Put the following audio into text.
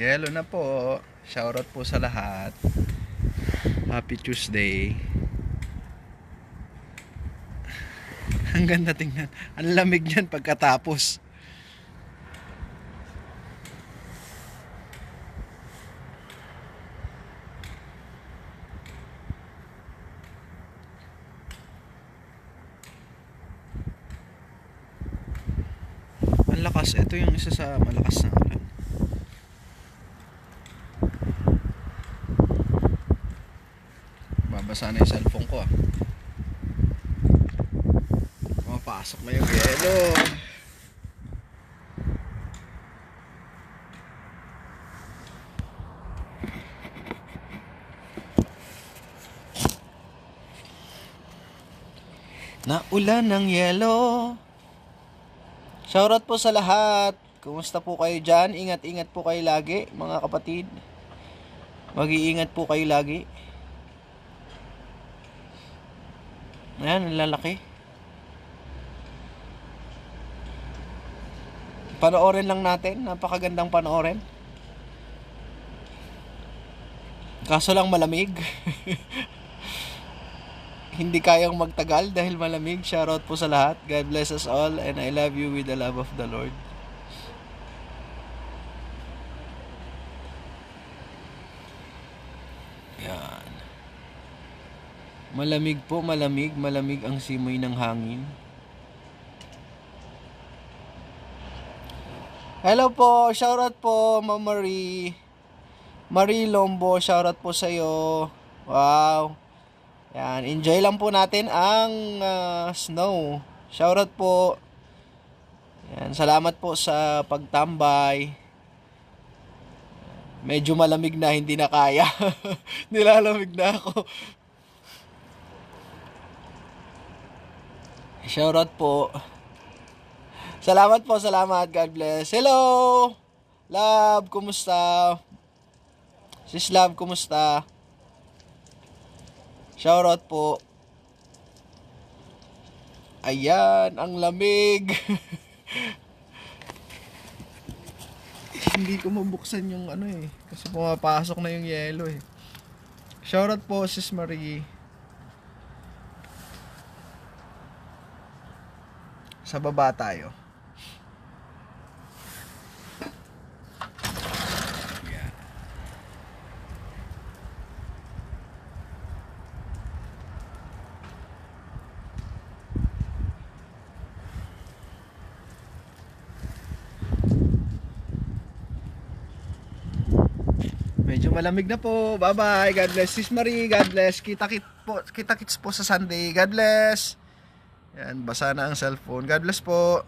Yelo na po. Shoutout po sa lahat. Happy Tuesday. Ang ganda tingnan. Ang lamig niyan pagkatapos. Ang lakas. Ito yung isa sa malakas na ulan. Babasa na yung cellphone ko ah. Pumapasok na yung yelo. Naulan ng yelo. Shoutout po sa lahat. Kumusta po kayo dyan? Ingat-ingat po kayo lagi, mga kapatid. Mag-iingat po kayo lagi. Ayan, ang lalaki. Panoorin lang natin. Napakagandang panoorin. Kaso lang malamig. Hindi kayang magtagal dahil malamig. Shoutout po sa lahat. God bless us all and I love you with the love of the Lord. Yan. Malamig po, malamig. Malamig ang simoy ng hangin. Hello po, shoutout po, Ma'am Marie Lombo, shoutout po sa iyo. Wow. Yan, enjoy lang po natin ang snow. Shoutout po. Yan, salamat po sa pagtambay. Medyo malamig na, hindi na kaya. Nilalamig na ako. Shoutout po. Salamat po, salamat. God bless. Hello! Love, kumusta? Sis Love, kumusta? Shoutout po. Ayan, ang lamig. Hindi ko mabuksan yung ano eh. Kasi pumapasok na yung yelo eh. Shoutout po, Sis Marie. Sa baba tayo. Medyo malamig na po. Bye-bye. God bless. Sis Marie, God bless. Kita-kits po sa Sunday. God bless. Yan, basa na ang cellphone. God bless po.